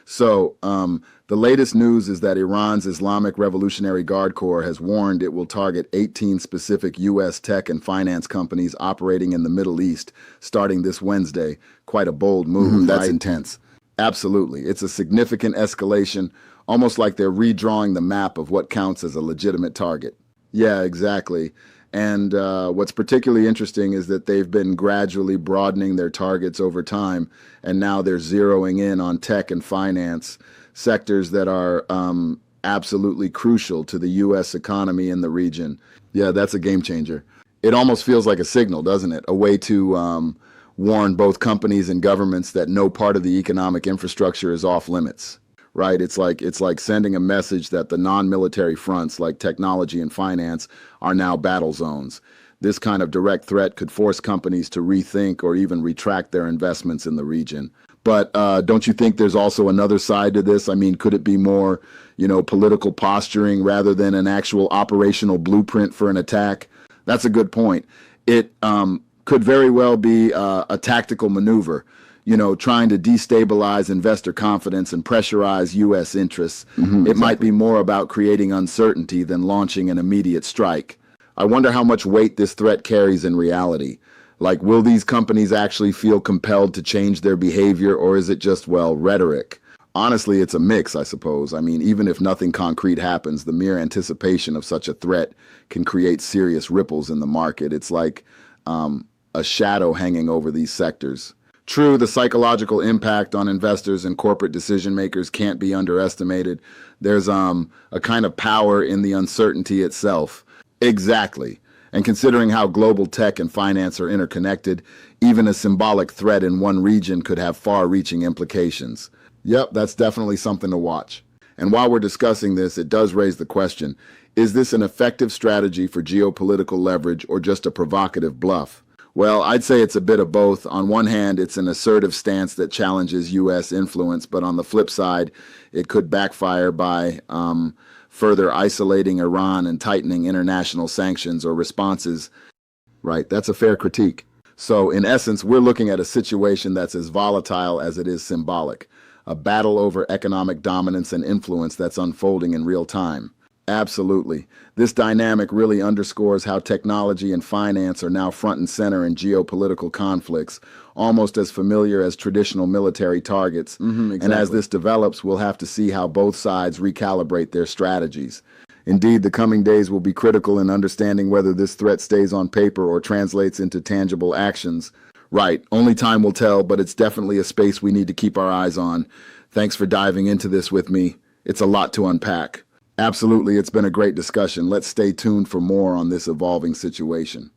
The latest news is that Iran's Islamic Revolutionary Guard Corps has warned it will target 18 specific U.S. tech and finance companies operating in the Middle East starting this Wednesday. Quite a bold move, That's right? intense. Absolutely. It's a significant escalation, almost like they're redrawing the map of what counts as a legitimate target. Yeah, exactly. And what's particularly interesting is that they've been gradually broadening their targets over time, and now they're zeroing in on tech and finance, sectors that are absolutely crucial to the U.S. economy in the region. Yeah, that's a game changer. It almost feels like a signal, doesn't it? A way to warn both companies and governments that no part of the economic infrastructure is off limits. Right? It's like sending a message that the non-military fronts like technology and finance are now battle zones. This kind of direct threat could force companies to rethink or even retract their investments in the region. But don't you think there's also another side to this? I mean, could it be more, political posturing rather than an actual operational blueprint for an attack? That's a good point. It could very well be a tactical maneuver, trying to destabilize investor confidence and pressurize U.S. interests. It might be more about creating uncertainty than launching an immediate strike. I wonder how much weight this threat carries in reality. Like, will these companies actually feel compelled to change their behavior, or is it just, rhetoric? Honestly, it's a mix, I suppose. I mean, even if nothing concrete happens, the mere anticipation of such a threat can create serious ripples in the market. It's like a shadow hanging over these sectors. True, the psychological impact on investors and corporate decision makers can't be underestimated. There's a kind of power in the uncertainty itself. Exactly. And considering how global tech and finance are interconnected, even a symbolic threat in one region could have far-reaching implications. Yep, that's definitely something to watch. And while we're discussing this, it does raise the question, is this an effective strategy for geopolitical leverage or just a provocative bluff? Well, I'd say it's a bit of both. On one hand, it's an assertive stance that challenges U.S. influence, but on the flip side, it could backfire by further isolating Iran and tightening international sanctions or responses. Right, that's a fair critique. So, in essence, we're looking at a situation that's as volatile as it is symbolic, a battle over economic dominance and influence that's unfolding in real time. Absolutely. This dynamic really underscores how technology and finance are now front and center in geopolitical conflicts, almost as familiar as traditional military targets. Exactly. And as this develops, we'll have to see how both sides recalibrate their strategies. Indeed, the coming days will be critical in understanding whether this threat stays on paper or translates into tangible actions. Right, only time will tell, but it's definitely a space we need to keep our eyes on. Thanks for diving into this with me. It's a lot to unpack. Absolutely, it's been a great discussion. Let's stay tuned for more on this evolving situation.